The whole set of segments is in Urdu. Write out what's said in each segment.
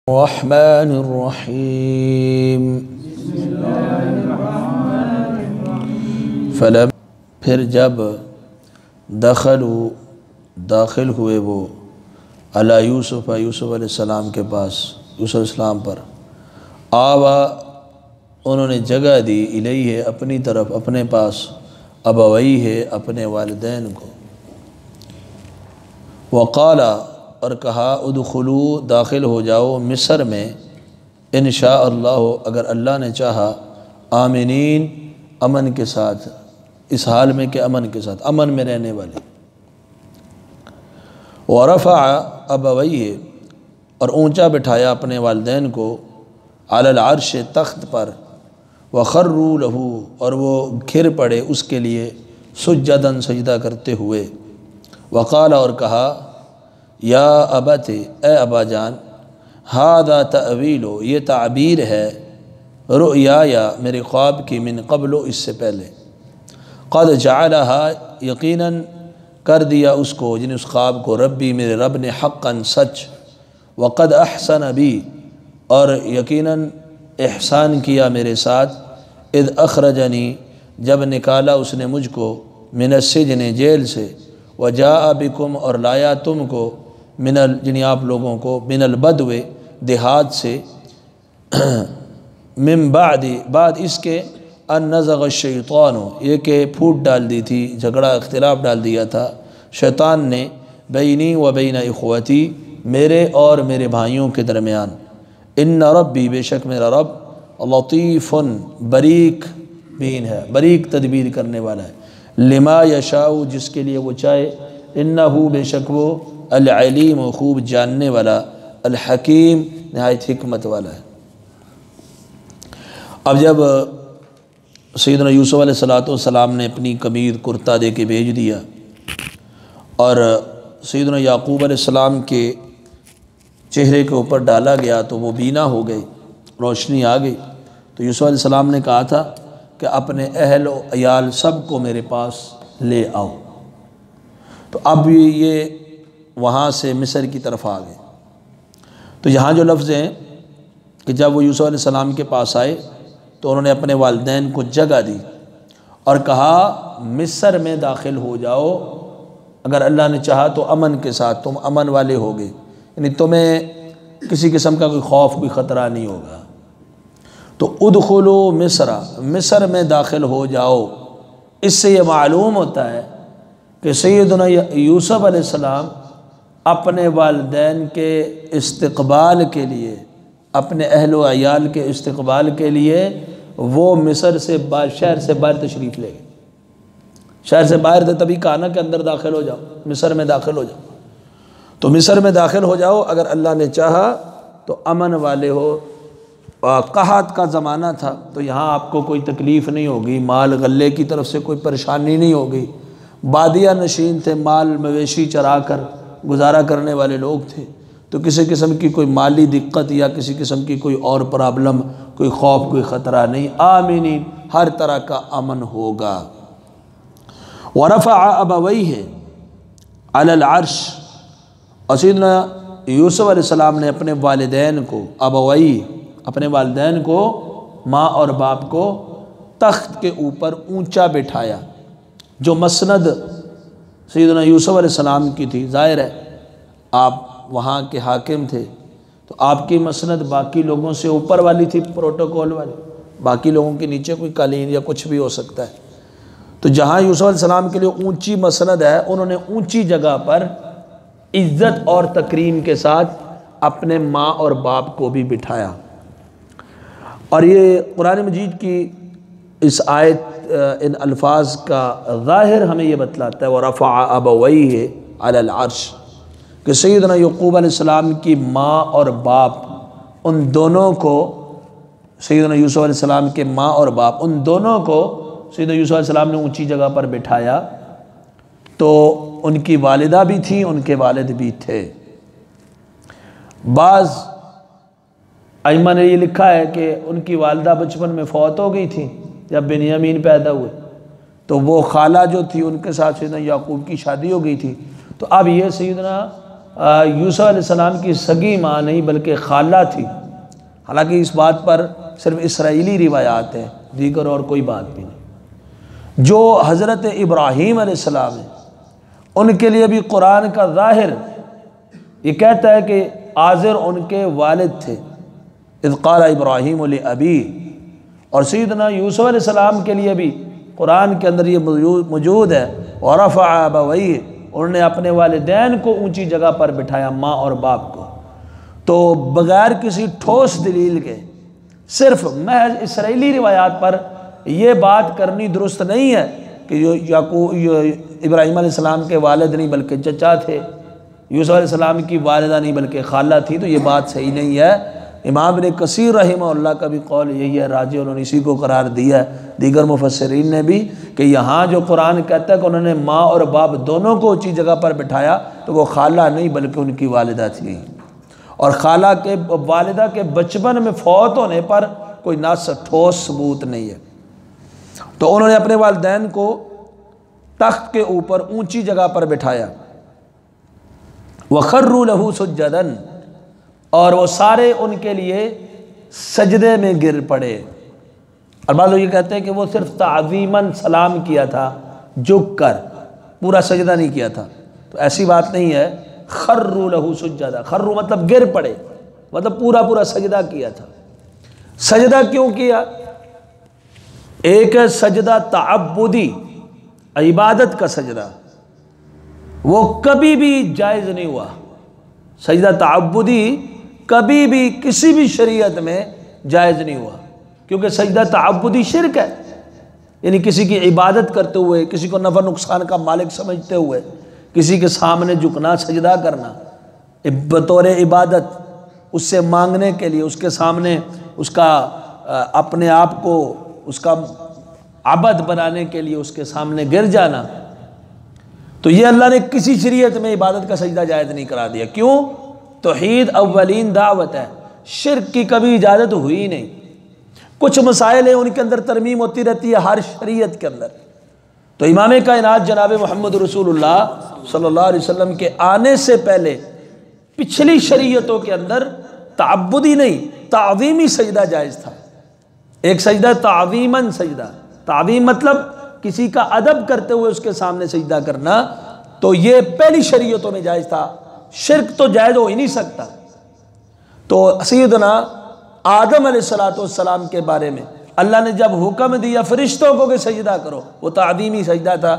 الرحمن الرحیم پھر جب داخل ہوئے وہ علی یوسف علیہ السلام کے پاس، یوسف علیہ السلام پر، آوا انہوں نے جگہ دی الیہ اپنی طرف، اپنے پاس، ابویہ اپنے والدین کو، وقالا اور کہا ادخلوا داخل ہو جاؤ مصر میں انشاء اللہ اگر اللہ نے چاہا، آمنین امن کے ساتھ، اس حال میں کہ امن کے ساتھ، امن میں رہنے والے، ورفع ابویہ اور اونچا بٹھایا اپنے والدین کو، علی العرش تخت پر، وخروا لہ اور وہ گر پڑے اس کے لیے، سجداً سجدہ کرتے ہوئے، وقال اور کہا یا ابت اے ابا جان، ھذا تأویل یہ تعبیر ہے، رؤیا میرے خواب کی، من قبل اس سے پہلے، قد جعلہا یقیناً کر دیا اس کو، یعنی اس خواب کو، ربی میرے رب نے، حقاً سچ، وقد احسن بی اور یقیناً احسان کیا میرے ساتھ، اذ اخرجنی جب نکالا اس نے مجھ کو، من السجن جیل سے، وجاء بکم اور لایا تم کو، یعنی آپ لوگوں کو، من البدو دیہات سے، من بعد اس کے، ان نزغ الشیطان یہ کہ پھوٹ ڈال دی تھی، جھگڑا اختلاف ڈال دیا تھا شیطان نے، بینی و بین اخوتی میرے اور میرے بھائیوں کے درمیان، ان ربی بے شک میرا رب، لطیف بریک بین ہے، بریک تدبیر کرنے والا ہے، لما یشاء جس کے لیے وہ چاہے، انہو بے شک وہ، العلیم خوب جاننے والا، الحکیم نہایت حکمت والا ہے۔ اب جب سیدنا یوسف علیہ السلام نے اپنی قمیض کرتا دے کے بھیج دیا اور سیدنا یعقوب علیہ السلام کے چہرے کے اوپر ڈالا گیا تو وہ بینا ہو گئے، روشنی آ گئی، تو یوسف علیہ السلام نے کہا تھا کہ اپنے اہل و عیال سب کو میرے پاس لے آؤ، تو اب یہ وہاں سے مصر کی طرف آ گئے۔ تو یہاں جو لفظ ہیں کہ جب وہ یوسف علیہ السلام کے پاس آئے تو انہوں نے اپنے والدین کو جگہ دی اور کہا مصر میں داخل ہو جاؤ، اگر اللہ نے چاہا تو امن کے ساتھ، تم امن والے ہوگے، یعنی تمہیں کسی قسم کا کوئی خوف، کوئی خطرہ نہیں ہوگا، تو ادخلوا مصر میں داخل ہو جاؤ۔ اس سے یہ معلوم ہوتا ہے کہ سیدنا یوسف علیہ السلام اپنے والدین کے استقبال کے لیے، اپنے اہل و عیال کے استقبال کے لیے وہ مصر سے شہر سے باہر تشریف لے گئے، شہر سے باہر تھے تبھی کہا نا کہ اندر داخل ہو جاؤ، مصر میں داخل ہو جاؤ، تو مصر میں داخل ہو جاؤ اگر اللہ نے چاہا تو امن والے ہو۔ قحط کا زمانہ تھا تو یہاں آپ کو کوئی تکلیف نہیں ہوگی، مال غلے کی طرف سے کوئی پریشانی نہیں ہوگی، بادیہ نشین تھے، مال مویشی چرا کر گزارا کرنے والے لوگ تھے، تو کسی قسم کی کوئی مالی دقت یا کسی قسم کی کوئی اور پرابلم، کوئی خوف، کوئی خطرہ نہیں، آمینین ہر طرح کا امن ہوگا۔ ورفع ابویہ علی العرش اور سیدنا یوسف علیہ السلام نے اپنے والدین کو، ابویہ اپنے والدین کو، ماں اور باپ کو تخت کے اوپر اونچا بٹھایا، جو مسند سیدنا یوسف علیہ السلام کی تھی، ظاہر ہے آپ وہاں کے حاکم تھے تو آپ کی مسند باقی لوگوں سے اوپر والی تھی، پروٹوکول والی، باقی لوگوں کے نیچے کوئی قالین یا کچھ بھی ہو سکتا ہے، تو جہاں یوسف علیہ السلام کے لیے اونچی مسند ہے، انہوں نے اونچی جگہ پر عزت اور تکریم کے ساتھ اپنے ماں اور باپ کو بھی بٹھایا۔ اور یہ قرآن مجید کی اس آیت، ان الفاظ کا ظاہر ہمیں یہ بتلاتا ہے، وَرَفَعَ أَبَوَيْهِ عَلَى الْعَرْشِ کہ سیدنا یعقوب علیہ السلام کی ماں اور باپ، ان دونوں کو، سیدنا یوسف علیہ السلام کے ماں اور باپ، ان دونوں کو سیدنا یوسف علیہ السلام نے اونچی جگہ پر بٹھایا، تو ان کی والدہ بھی تھیں، ان کے والد بھی تھے۔ بعض ائمہ نے یہ لکھا ہے کہ ان کی والدہ بچپن میں فوت ہو گئی تھی جب بنیامین پیدا ہوئے، تو وہ خالہ جو تھی ان کے ساتھ سیدنا یعقوب کی شادی ہو گئی تھی، تو اب یہ سیدنا یوسف علیہ السلام کی سگی ماں نہیں بلکہ خالہ تھی، حالانکہ اس بات پر صرف اسرائیلی روایات ہیں، دیگر اور کوئی بات بھی نہیں۔ جو حضرت ابراہیم علیہ السلام ہیں ان کے لیے بھی قرآن کا ظاہر یہ کہتا ہے کہ آزر ان کے والد تھے، اذ قال ابراہیم لأبیہ، اور سیدنا یوسف علیہ السلام کے لیے بھی قرآن کے اندر یہ موجود ہے، ورفع ابویہ، انہوں نے اپنے والدین کو اونچی جگہ پر بٹھایا، ماں اور باپ کو۔ تو بغیر کسی ٹھوس دلیل کے صرف محض اسرائیلی روایات پر یہ بات کرنی درست نہیں ہے کہ ابراہیم علیہ السلام کے والد نہیں بلکہ چچا تھے، یوسف علیہ السلام کی والدہ نہیں بلکہ خالہ تھی، تو یہ بات صحیح نہیں ہے۔ امام ابن کثیر رحمہ اللہ کا بھی قول یہی ہے، راجح انہوں نے اسی کو قرار دیا ہے، دیگر مفسرین نے بھی، کہ یہاں جو قرآن کہتا ہے کہ انہوں نے ماں اور باپ دونوں کو اونچی جگہ پر بٹھایا تو وہ خالہ نہیں بلکہ ان کی والدہ تھی، اور خالہ کے والدہ کے بچپن میں فوت ہونے پر کوئی نص ٹھوس ثبوت نہیں ہے۔ تو انہوں نے اپنے والدین کو تخت کے اوپر اونچی جگہ پر بٹھایا، وَخَرُّوا لَهُ سُجَّدًا، اور وہ سارے ان کے لیے سجدے میں گر پڑے۔ اور بعض لوگ یہ کہتے ہیں کہ وہ صرف تعظیماً سلام کیا تھا، جھک کر، پورا سجدہ نہیں کیا تھا، تو ایسی بات نہیں ہے۔ خروا لہو سجدہ، خروا مطلب گر پڑے، مطلب پورا سجدہ کیا تھا۔ سجدہ کیوں کیا؟ ایک ہے سجدہ تعبدی، عبادت کا سجدہ، وہ کبھی بھی جائز نہیں ہوا۔ سجدہ تعبدی کبھی بھی کسی بھی شریعت میں جائز نہیں ہوا، کیونکہ سجدہ تعبدی شرک ہے، یعنی کسی کی عبادت کرتے ہوئے، کسی کو نفع نقصان کا مالک سمجھتے ہوئے کسی کے سامنے جھکنا، سجدہ کرنا بطور عبادت، اس سے مانگنے کے لیے، اس کے سامنے اس کا اپنے آپ کو اس کا عبد بنانے کے لیے اس کے سامنے گر جانا، تو یہ اللہ نے کسی شریعت میں عبادت کا سجدہ جائز نہیں کرا دیا۔ کیوں؟ توحید اولین دعوت ہے، شرک کی کبھی اجازت ہوئی نہیں۔ کچھ مسائل ہیں ان کے اندر ترمیم ہوتی رہتی ہے ہر شریعت کے اندر، تو امام کائنات جناب محمد رسول اللہ صلی اللہ علیہ وسلم کے آنے سے پہلے پچھلی شریعتوں کے اندر تعبدی نہیں، تعظیمی سجدہ جائز تھا۔ ایک سجدہ تعظیماً سجدہ، تعظیم مطلب کسی کا ادب کرتے ہوئے اس کے سامنے سجدہ کرنا، تو یہ پہلی شریعتوں میں جائز تھا، شرک تو جائز ہو ہی نہیں سکتا۔ تو سیدنا آدم علیہ السلام کے بارے میں اللہ نے جب حکم دیا فرشتوں کو کہ سجدہ کرو، وہ تعظیمی سجدہ تھا،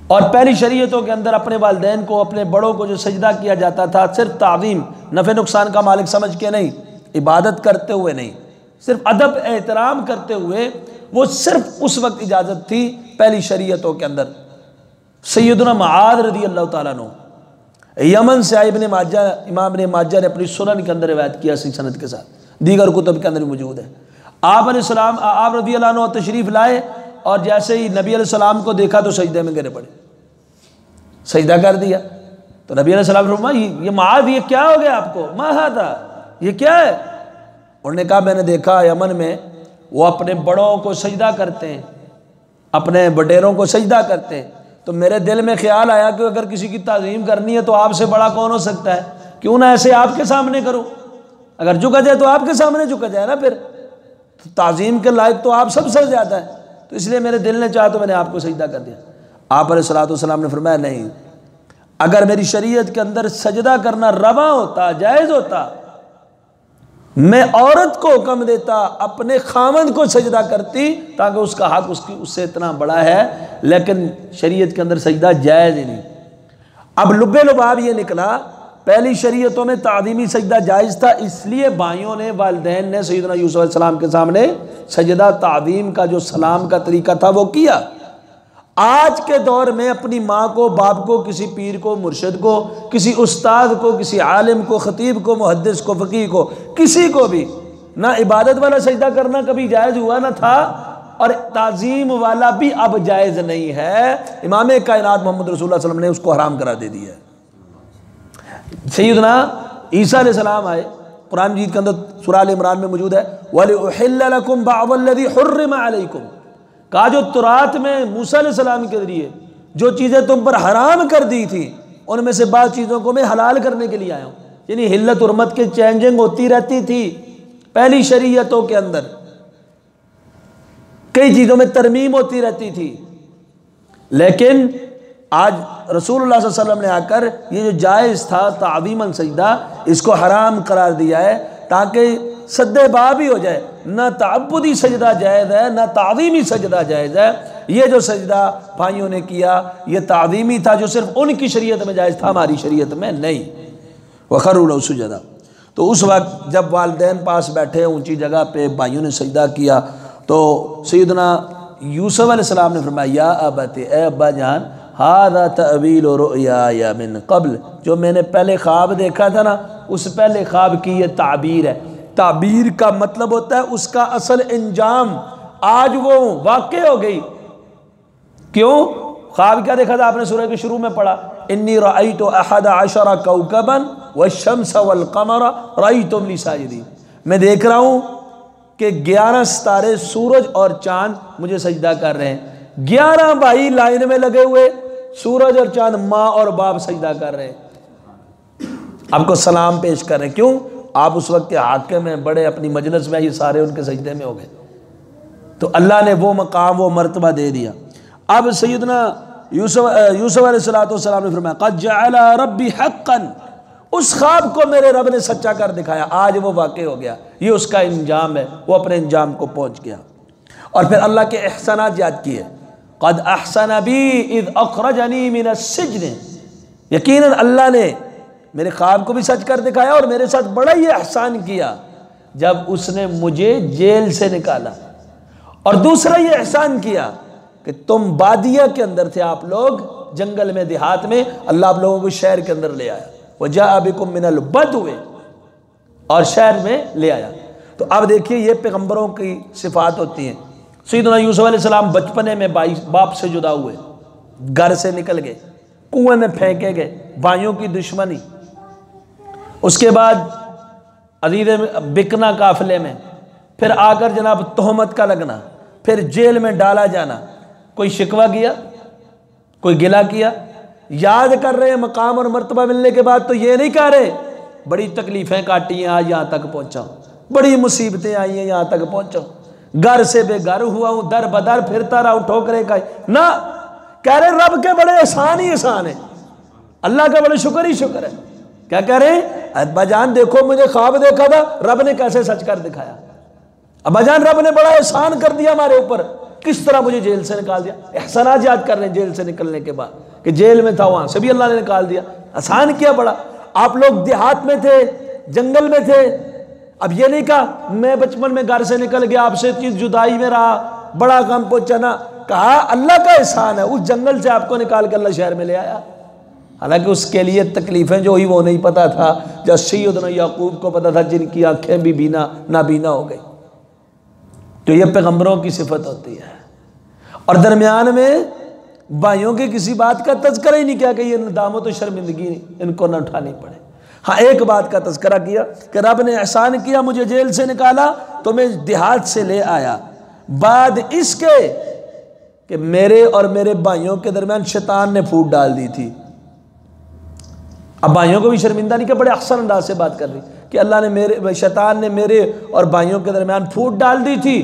اور پہلی شریعتوں کے اندر اپنے والدین کو، اپنے بڑوں کو جو سجدہ کیا جاتا تھا صرف تعظیم، نفع نقصان کا مالک سمجھ کے نہیں، عبادت کرتے ہوئے نہیں، صرف ادب احترام کرتے ہوئے، وہ صرف اس وقت اجازت تھی پہلی شریعتوں کے اندر۔ سیدنا معاذ رضی اللہ تعالیٰ عنہ یمن سے آئے، امام ابن ماجہ نے اپنی سنن کے اندر روایت کیا صحیح سند کے ساتھ، دیگر کتب کے اندر بھی موجود ہے۔ آپ علیہ السلام، آپ رضی اللہ عنہ تشریف لائے، اور جیسے ہی نبی علیہ السلام کو دیکھا تو سجدے میں گرے پڑے، سجدہ کر دیا۔ تو نبی علیہ السلام نے فرمایا یہ معاذ یہ کیا ہو گیا آپ کو؟ ما ھذا، یہ کیا ہے؟ انہوں نے کہا میں نے دیکھا یمن میں وہ اپنے بڑوں کو سجدہ کرتے ہیں، اپنے وڈیروں کو سجدہ کرتے ہیں، تو میرے دل میں خیال آیا کہ اگر کسی کی تعظیم کرنی ہے تو آپ سے بڑا کون ہو سکتا ہے، کیوں نہ ایسے آپ کے سامنے کروں، اگر جھکا جائے تو آپ کے سامنے جھکا جائے نا، پھر تعظیم کے لائق تو آپ سب سے زیادہ ہے، تو اس لیے میرے دل نے چاہا تو میں نے آپ کو سجدہ کر دیا۔ آپ علیہ السلام نے فرمایا نہیں، اگر میری شریعت کے اندر سجدہ کرنا رواں ہوتا، جائز ہوتا، میں عورت کو حکم دیتا اپنے خامند کو سجدہ کرتی، تاکہ اس کا حق اس سے اتنا بڑا ہے، لیکن شریعت کے اندر سجدہ جائز ہی نہیں۔ اب لب لباب یہ نکلا پہلی شریعتوں میں تعظیمی سجدہ جائز تھا، اس لیے بھائیوں نے، والدین نے سیدنا یوسف علیہ السلام کے سامنے سجدہ تعظیم کا جو سلام کا طریقہ تھا وہ کیا۔ آج کے دور میں اپنی ماں کو، باپ کو، کسی پیر کو، مرشد کو، کسی استاد کو، کسی عالم کو، خطیب کو، محدث کو، فقیہ کو، کسی کو بھی نہ عبادت والا سجدہ کرنا کبھی جائز ہوا نہ تھا، اور تعظیم والا بھی اب جائز نہیں ہے۔ امام کائنات محمد رسول اللہ صلی اللہ علیہ وسلم نے اس کو حرام کرا دے دیا ہے۔ سیدنا عیسیٰ علیہ السلام آئے، قرآن مجید کے اندر سورہ آل عمران میں موجود ہے، وَلِأُحِلَّ لَكُمْ بَعْضَ الَّذِي حُرِّمَ عَلَيْكُمْ، کہا جو تورات میں موسیٰ علیہ السلام کے ذریعے جو چیزیں تم پر حرام کر دی تھی ان میں سے بعض چیزوں کو میں حلال کرنے کے لیے آیا ہوں. یعنی حلت حرمت کی چینجنگ ہوتی رہتی تھی پہلی شریعتوں کے اندر، کئی چیزوں میں ترمیم ہوتی رہتی تھی، لیکن آج رسول اللہ صلی اللہ علیہ وسلم نے آ کر یہ جو جائز تھا تعظیماً سجدہ، اس کو حرام قرار دیا ہے تاکہ سد باب ہی ہو جائے. نہ تعبدی سجدہ جائز ہے نہ تعظیمی سجدہ جائز ہے. یہ جو سجدہ بھائیوں نے کیا یہ تعظیمی تھا جو صرف ان کی شریعت میں جائز تھا، ہماری شریعت میں نہیں. وَخَرُّوا لَهُ سُجَدًا. تو اس وقت جب والدین پاس بیٹھے اونچی جگہ پہ بھائیوں نے سجدہ کیا تو سیدنا یوسف علیہ السلام نے فرمایا یا ابت، اے ابا جان، ھذا تأویل رؤیایا من قبل، جو میں نے پہلے خواب دیکھا تھا نا اس پہلے خواب کی یہ تعبیر ہے. تعبیر کا مطلب ہوتا ہے اس کا اصل انجام، آج وہ واقع ہو گئی. کیوں؟ خواب کیا دیکھا تھا آپ نے سورہ کے شروع میں پڑھا، انی رأیت احد عشر کوکبا والشمس والقمر رأیتم لی ساجدین. میں دیکھ رہا ہوں کہ 11 ستارے سورج اور چاند مجھے سجدہ کر رہے ہیں. 11 بھائی لائن میں لگے ہوئے، سورج اور چاند ماں اور باپ سجدہ کر رہے ہیں، آپ کو سلام پیش کر رہے ہیں. کیوں؟ آپ اس وقت کے حاکم میں بڑے اپنی مجلس میں، یہ سارے ان کے سجدے میں ہو گئے. تو اللہ نے وہ مقام وہ مرتبہ دے دیا. اب سیدنا یوسف علیہ السلام نے فرمایا قد جعل ربی حقا، اس خواب کو میرے رب نے سچا کر دکھایا، آج وہ واقع ہو گیا، یہ اس کا انجام ہے، وہ اپنے انجام کو پہنچ گیا. اور پھر اللہ کے احسانات یاد کیے، قد احسن بی اذ اخرجنی من السجن، یقیناً اللہ نے میرے خواب کو بھی سچ کر دکھایا اور میرے ساتھ بڑا ہی احسان کیا جب اس نے مجھے جیل سے نکالا. اور دوسرا یہ احسان کیا کہ تم بادیہ کے اندر تھے، آپ لوگ جنگل میں دیہات میں، اللہ آپ لوگوں کو شہر کے اندر لے آیا. وَجَاءَ بِكُم مِّنَ الْبَدْوِ، اور شہر میں لے آیا. تو اب دیکھیے یہ پیغمبروں کی صفات ہوتی ہیں. سیدنا یوسف علیہ السلام بچپنے میں باپ سے جدا ہوئے، گھر سے نکل گئے، کنویں میں پھینکے گئے، بھائیوں کی دشمنی، اس کے بعد عزیز بکنا قافلے میں، پھر آ کر جناب تہمت کا لگنا، پھر جیل میں ڈالا جانا. کوئی شکوہ کیا؟ کوئی گلہ کیا؟ یاد کر رہے ہیں مقام اور مرتبہ ملنے کے بعد تو یہ نہیں کہہ رہے بڑی تکلیفیں کاٹی ہیں آج یہاں تک پہنچا ہوں، بڑی مصیبتیں آئی ہیں یہاں تک پہنچا ہوں، گھر سے بے گھر ہوا ہوں، در بدر پھرتا رہا ہوں، ٹھوکریں کھائی. نہ، کہہ رہے رب کے بڑے احسان ہی احسان ہیں، اللہ کا بڑے شکر ہی شکر ہے. کیا کہہ رہے ہیں؟ ابا جان دیکھو مجھے خواب دیکھا تھا، رب نے کیسے سچ کر دکھایا. ابا جان رب نے بڑا احسان کر دیا ہمارے اوپر، کس طرح مجھے جیل سے نکال دیا. احسانات یاد کر رہے ہیں جیل سے نکلنے کے بعد کہ جیل میں تھا وہاں سے بھی اللہ نے نکال دیا، آسان کیا بڑا. آپ لوگ دیہات میں تھے، جنگل میں تھے، اب یہ نہیں کہا میں بچپن میں گھر سے نکل گیا، آپ سے اتنی جدائی میں رہا، بڑا کام پہنچا. نہ کہا اللہ کا احسان ہے، اس جنگل سے آپ کو نکال کے اللہ شہر میں لے آیا. حالانکہ اس کے لیے تکلیفیں جو ہوئی وہ نہیں پتا تھا، جب سیدنا یعقوب کو پتا تھا جن کی آنکھیں بھی بینا نابینا ہو گئی. تو یہ پیغمبروں کی صفت ہوتی ہے. اور درمیان میں بھائیوں کی کسی بات کا تذکرہ ہی نہیں کیا کہ یہ ندامت و شرمندگی ان کو نہ اٹھانی پڑے. ہاں ایک بات کا تذکرہ کیا کہ رب نے احسان کیا، مجھے جیل سے نکالا تو میں دیہات سے لے آیا، بعد اس کے کہ میرے اور میرے بھائیوں کے درمیان شیطان نے پھوٹ ڈال دی تھی. اب بھائیوں کو بھی شرمندہ نہیں کہ بڑے احسن انداز سے بات کر رہی کہ اللہ نے شیطان نے میرے اور بھائیوں کے درمیان پھوٹ ڈال دی تھی،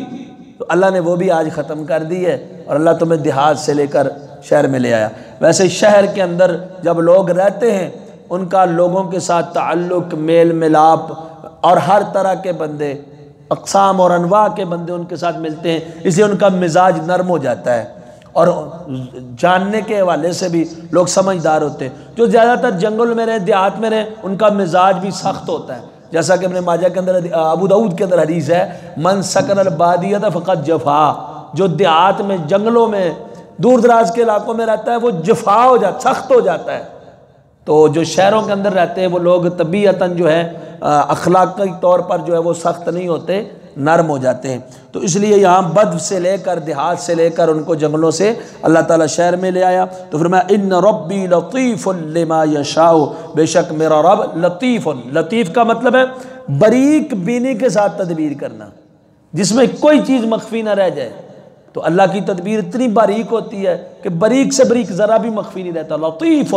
تو اللہ نے وہ بھی آج ختم کر دی ہے اور اللہ تمہیں دیہات سے لے کر شہر میں لے آیا. ویسے شہر کے اندر جب لوگ رہتے ہیں ان کا لوگوں کے ساتھ تعلق، میل ملاپ، اور ہر طرح کے بندے، اقسام اور انواع کے بندے ان کے ساتھ ملتے ہیں، اس لیے ان کا مزاج نرم ہو جاتا ہے اور جاننے کے حوالے سے بھی لوگ سمجھدار ہوتے ہیں. جو زیادہ تر جنگل میں رہیں، دیہات میں رہیں، ان کا مزاج بھی سخت ہوتا ہے. جیسا کہ ابن ماجہ کے اندر، ابو داؤد کے اندر حدیث ہے، من سکن البادیہ فقط جفا، جو دیہات میں جنگلوں میں دور دراز کے علاقوں میں رہتا ہے وہ جفا ہو جاتا، سخت ہو جاتا ہے. تو جو شہروں کے اندر رہتے ہیں وہ لوگ طبیعتاً جو ہے اخلاقی طور پر جو ہے وہ سخت نہیں ہوتے، نرم ہو جاتے ہیں. تو اس لیے یہاں بدو سے لے کر دیہات سے لے کر ان کو جنگلوں سے اللہ تعالیٰ شہر میں لے آیا. تو فرمایا ان ربی لطیف لما یشاء، بے شک میرا رب لطیف. لطیف کا مطلب ہے باریک بینی کے ساتھ تدبیر کرنا، جس میں کوئی چیز مخفی نہ رہ جائے. تو اللہ کی تدبیر اتنی باریک ہوتی ہے کہ باریک سے باریک ذرا بھی مخفی نہیں رہتا. لطیف،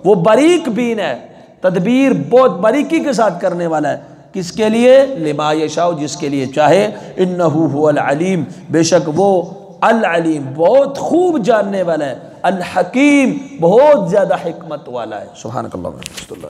وہ باریک بین ہے، تدبیر بہت باریکی کے ساتھ کرنے والا ہے. کس کے لیے؟ لما یشاء، جس کے لیے چاہے. انہ هو العلیم، بے شک وہ العلیم بہت خوب جاننے والا ہے، الحکیم بہت زیادہ حکمت والا ہے. سبحانک اللہم و بحمدک.